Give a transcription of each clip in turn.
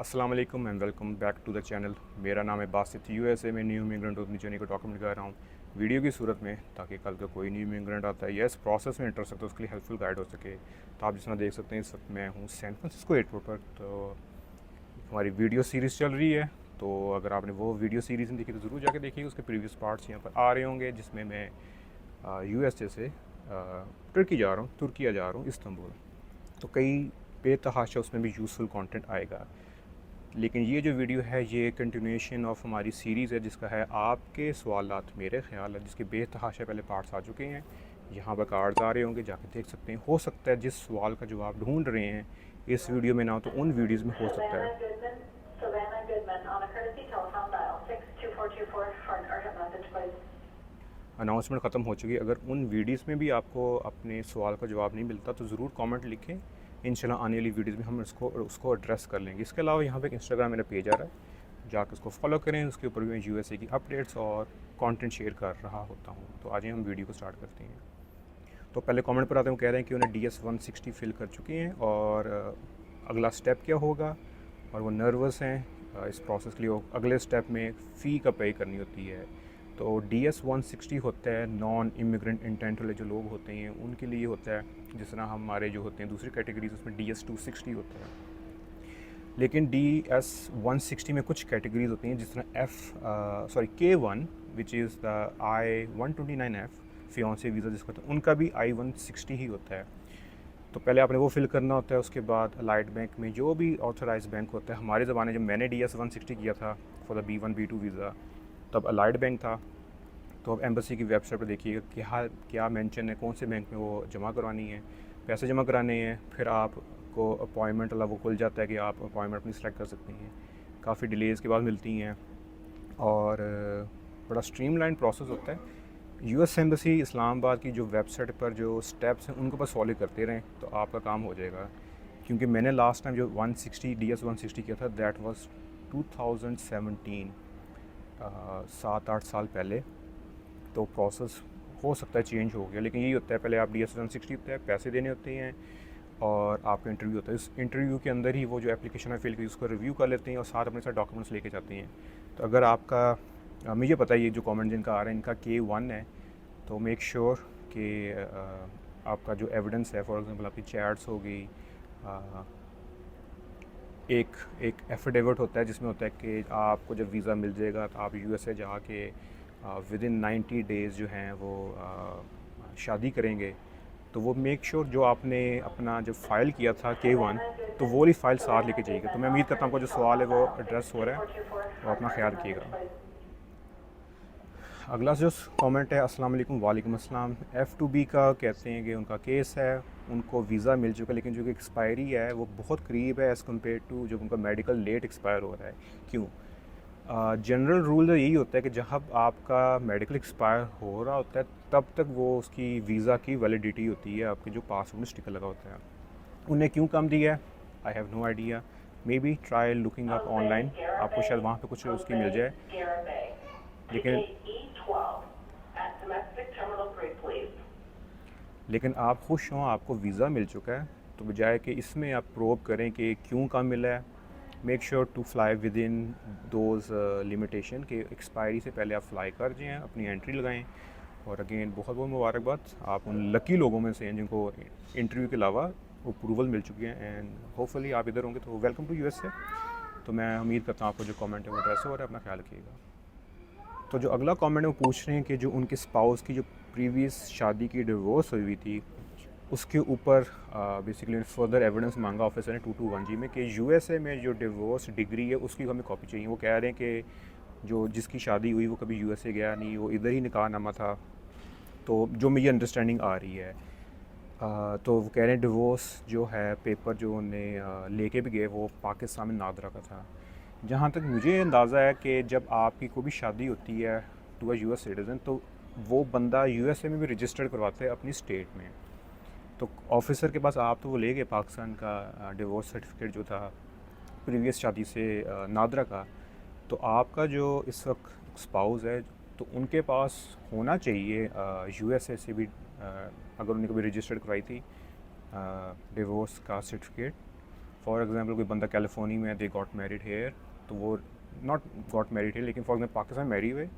अस्सलाम वालेकुम and welcome back to the channel. मेरा नाम है बासित। यूएसए में न्यू इमिग्रेंट अपनी जर्नी को डॉक्यूमेंट कर रहा हूँ वीडियो की सूरत में, ताकि कल का कोई न्यू इमिग्रेंट आता है या इस प्रोसेस में इंटर सकता है उसके लिए हेल्पफुल गाइड हो सके। तो आप जिस तरह देख सकते हैं इस वक्त मैं हूँ सैन फ्रांसिस्को एयरपोर्ट पर। तो हमारी वीडियो सीरीज़ चल रही है, तो अगर आपने वो वीडियो सीरीज़ नहीं देखी तो ज़रूर जाके देखिए। उसके प्रीवियस पार्ट्स यहाँ पर आ रहे होंगे, जिसमें मैं यूएसए से तुर्किया जा रहा हूँ इस्तांबुल। तो कई बेतहाशा उसमें भी यूज़फुल कंटेंट आएगा। लेकिन ये जो वीडियो है ये कंटिन्यूएशन ऑफ हमारी सीरीज़ है, जिसका है आपके सवालात मेरे ख्याल है, जिसके बेतहाशा पहले पार्ट्स आ चुके हैं। यहाँ पर कार्ड्स आ रहे होंगे, जाके देख सकते हैं। हो सकता है जिस सवाल का जवाब ढूंढ रहे हैं इस वीडियो में ना हो तो उन वीडियोज़ में हो सकता है। अनाउंसमेंट ख़त्म हो चुकी है। अगर उन वीडियोज़ में भी आपको अपने सवाल का जवाब नहीं मिलता तो ज़रूर कमेंट लिखें। इंशाल्लाह आने वाली वीडियोज़ में हम उसको एड्रेस कर लेंगे। इसके अलावा यहाँ पे एक इंस्टाग्राम मेरा पेज आ रहा है, जाकर उसको फॉलो करें। उसके ऊपर भी मैं यूएसए की अपडेट्स और कंटेंट शेयर कर रहा होता हूँ। तो आज हम वीडियो को स्टार्ट करते हैं। तो पहले कमेंट पर आते हैं, कह रहे हैं कि उन्हें DS-160 फिल कर चुके हैं और अगला स्टेप क्या होगा, और वो नर्वस हैं इस प्रोसेस के लिए। अगले स्टेप में फ़ी का पे करनी होती है। तो DS-160 होता है नॉन इमिग्रेंट इंटेंट वाले जो लोग होते हैं उनके लिए होता है। जिस तरह हमारे जो होते हैं दूसरी कैटेगरीज, उसमें DS-260 होता है। लेकिन DS-160 में कुछ कैटेगरीज होती हैं, जिस तरह K1 which is the I-129F fiance visa जिसका होता है, उनका भी I-160 ही होता है। तो पहले आपने वो फिल करना होता है। उसके बाद अलाइड बैंक में जो भी ऑथराइज बैंक होता है, हमारे ज़माने जब मैंने DS-160 किया था for the B1 B2 visa, तब अलाइड बैंक था। तो अब एम्बेसी की वेबसाइट पर देखिएगा क्या क्या मेंशन है, कौन से बैंक में वो जमा करवानी है, पैसे जमा कराने हैं। फिर आपको अपॉइंटमेंट वाला वो खुल जाता है कि आप अपॉइंटमेंट अपनी सेलेक्ट कर सकते हैं। काफ़ी डिलेज़ के बाद मिलती हैं और बड़ा स्ट्रीमलाइन प्रोसेस होता है। यूएस एम्बेसी इस्लामाबाद की जो वेबसाइट पर जो स्टेप्स हैं उनको बस फॉलो करते रहें तो आपका काम हो जाएगा। क्योंकि मैंने लास्ट टाइम जो 160 DS-160 किया था दैट वाज 2017, 7-8 साल पहले। तो प्रोसेस हो सकता है चेंज हो गया, लेकिन यही होता है। पहले आप DS-160 होता है, पैसे देने होते हैं और आपका इंटरव्यू होता है। इस इंटरव्यू के अंदर ही वो जो एप्लीकेशन है फिल की उसको रिव्यू कर लेते हैं और साथ अपने साथ डॉक्यूमेंट्स लेके जाते हैं। तो अगर आपका मुझे पता है ये जो कमेंट जिनका आ रहा है इनका K1 है, तो मेक श्योर कि आपका जो एविडेंस है, फॉर एग्जांपल आपकी चैट्स हो गई, एक एक एफिडेविट होता है जिसमें होता है कि आपको जब वीज़ा मिल जाएगा तो आप यूएसए जाके विद इन 90 डेज़ जो हैं वो शादी करेंगे। तो वो मेक श्योर जो आपने अपना जब फ़ाइल किया था K1, तो वो वाली फ़ाइल साथ लेके जाइएगा। तो मैं उम्मीद करता हूँ आपका जो सवाल है वो एड्रेस हो रहा है, और अपना ख्याल रखिएगा। अगला जो कमेंट है, अस्सलाम वालेकुम। वालेकुम अस्सलाम। F2B का कहते हैं कि उनका केस है, उनको वीज़ा मिल चुका है, लेकिन जो कि एक्सपायरी है वो बहुत करीब है एज़ कम्पेयर टू जब उनका मेडिकल लेट एक्सपायर हो रहा है। क्यों? जनरल रूल तो यही होता है कि जब आपका मेडिकल एक्सपायर हो रहा होता है तब तक वो उसकी वीज़ा की वैलिडिटी होती है, आपके जो पासपोर्ट में स्टिकर लगा होता है। उन्हें क्यों कम दिया है, I have no idea. Maybe try looking up online, आपको शायद वहाँ पे कुछ उसकी मिल जाए। लेकिन लेकिन आप खुश हों, आपको वीज़ा मिल चुका है, तो बजाय कि इसमें आप प्रोब करें कि क्यों कम मिला है, make sure to fly within those limitation के एक्सपायरी से पहले आप फ्लाई कर जाएँ, अपनी एंट्री लगाएं। और अगेन बहुत बहुत मुबारकबाद, आप उन लकी लोगों में से हैं जिनको इंटरव्यू के अलावा अप्रूवल मिल चुकी है। एंड होपफुली आप इधर होंगे, तो वेलकम टू यूएसए। तो मैं उम्मीद करता हूँ आपको जो कमेंट है वो एड्रेस हो, और अपना ख्याल रखिएगा। तो जो अगला कमेंट है वो पूछ रहे हैं कि जो उनके स्पाउस की जो प्रीवियस शादी की डिवोर्स हुई थी उसके ऊपर बेसिकली फर्दर एविडेंस मांगा ऑफिसर ने 221G में कि यूएसए में जो डिवोर्स डिग्री है उसकी हमें कॉपी चाहिए। वो कह रहे हैं कि जो जिसकी शादी हुई वो कभी यूएसए गया नहीं, वो इधर ही निकाह नामा था। तो जो मुझे अंडरस्टैंडिंग आ रही है, तो वो कह रहे हैं डिवोर्स जो है पेपर जो उन्हें लेके भी गए वो पाकिस्तान में नादरा का था। जहाँ तक मुझे अंदाज़ा है कि जब आपकी कोई भी शादी होती है टू अ यूएस सिटीज़न, तो वो बंदा यूएसए में भी रजिस्टर्ड करवाते हैं अपनी स्टेट में। तो ऑफिसर के पास आप तो वो ले गए पाकिस्तान का डिवोर्स सर्टिफिकेट जो था प्रीवियस शादी से नादरा का। तो आपका जो इस वक्त स्पाउस है तो उनके पास होना चाहिए यूएसए से भी, अगर उन्हें कभी रजिस्टर्ड करवाई थी डिवोर्स का सर्टिफिकेट, फॉर एग्जांपल कोई बंदा कैलिफोर्निया में दे गॉट मैरिड हेयर, तो वो नॉट गॉट मैरिड है लेकिन फॉर एग्जांपल पाकिस्तान मैरी हुए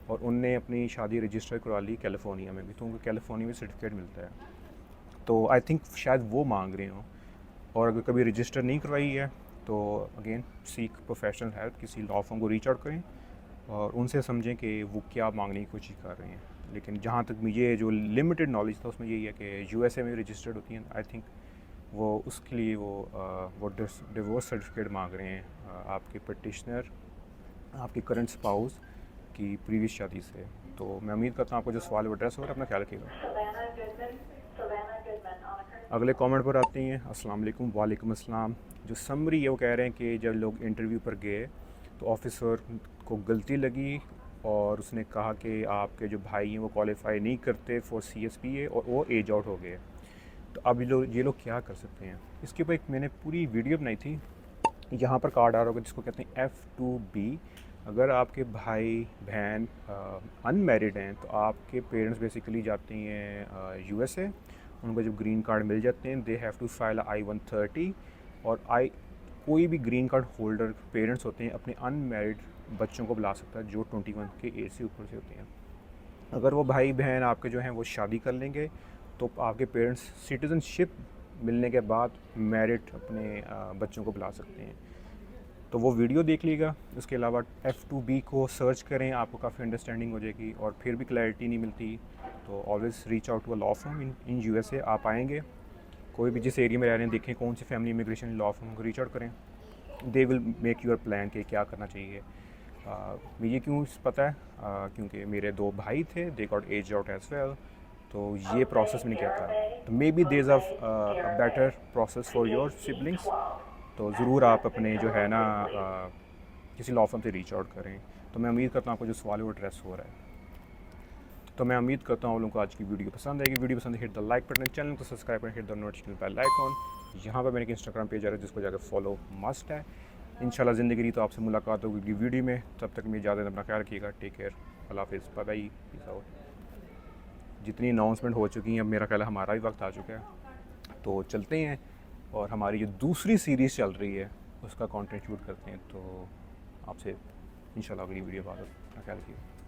और उनने अपनी शादी रजिस्टर करवा ली कैलिफोर्निया में भी, तो उनको कैलिफोर्निया में सर्टिफिकेट मिलता है। तो आई थिंक शायद वो मांग रहे हों। और अगर कभी रजिस्टर नहीं करवाई है तो अगेन सीक प्रोफेशनल हेल्प, किसी लॉ फर्म को रीच आउट करें और उनसे समझें कि वो क्या मांगने की कोशिश कर रहे हैं। लेकिन जहाँ तक मुझे जो लिमिटेड नॉलेज था उसमें यही है कि यूएसए में रजिस्टर्ड होती हैं, आई थिंक वो उसके लिए वो डिवोर्स सर्टिफिकेट मांग रहे हैं आपके पटिशनर, आपके करंट स्पाउस की प्रीवियस शादी से। तो मैं उम्मीद करता हूँ आपको जो सवाल वो एड्रेस हो रहा है, अपना ख्याल रखिएगा। अगले कमेंट पर आते हैं। अस्सलाम वालेकुम। वालेकुम अस्सलाम। जो समरी है वो कह रहे हैं कि जब लोग इंटरव्यू पर गए तो ऑफिसर को गलती लगी और उसने कहा कि आपके जो भाई हैं वो क्वालिफाई नहीं करते फॉर CSPA और वो एज आउट हो गए। तो अब ये लोग क्या कर सकते हैं? इसके ऊपर एक मैंने पूरी वीडियो बनाई थी, यहाँ पर कार्ड आ रहा होगा जिसको कहते हैं F2B। अगर आपके भाई बहन अनमैरिड हैं तो आपके पेरेंट्स बेसिकली जाते हैं USA, उनको जब ग्रीन कार्ड मिल जाते हैं they have to file I-130। और कोई भी ग्रीन कार्ड होल्डर पेरेंट्स होते हैं अपने अनमैरिड बच्चों को बुला सकता है जो 21 के एज से ऊपर से होते हैं। अगर वो भाई बहन आपके जो हैं वो शादी कर लेंगे तो आपके पेरेंट्स सिटीज़नशिप मिलने के बाद मैरिड अपने बच्चों को बुला सकते हैं। तो वो वीडियो देख लीजिएगा। उसके अलावा F2B को सर्च करें, आपको काफ़ी अंडरस्टैंडिंग हो जाएगी। और फिर भी क्लैरिटी नहीं मिलती तो always reach out to a law firm in USA। आप आएंगे कोई भी जिस एरिया में रह रहे हैं, देखें कौन सी फैमिली इमिग्रेशन लॉ फर्म को रीच आउट करें, they will make your plan कि क्या करना चाहिए। मुझे क्यों पता है क्योंकि मेरे 2 भाई थे, they got as out as well. तो ये प्रोसेस मैंने किया था। तो maybe there is a better process for your siblings. तो ज़रूर आप अपने जो है ना किसी लॉ फर्म से रीच आउट करें। तो मैं उम्मीद करता हूँ आपको जो सवाल है वो एड्रेस हो रहा है। तो मैं उम्मीद करता हूँ आप लोगों को आज की वीडियो पसंद आएगी। वीडियो पसंद है hit the like button, channel को सब्सक्राइब करें, hit the notification bell icon. यहाँ पर मेरे एक इंस्टाग्राम पेज आ रहा है जिसको जाकर फॉलो मस्ट है। इंशाल्लाह ज़िंदगी रही तो आपसे मुलाकात होगी वीडियो में। तब तक मैं इजाज़त, अपना ख्याल रखिएगा। टेक केयर, अल्लाह हाफिज़, बाय बाय, पीस आउट। जितनी अनाउंसमेंट हो चुकी हैं अब मेरा ख्याल हमारा भी वक्त आ चुका है, तो चलते हैं और हमारी जो दूसरी सीरीज़ चल रही है उसका कंटेंट शूट करते हैं। तो आपसे इंशाल्लाह अगली वीडियो बाद, अपना ख्याल रखिएगा।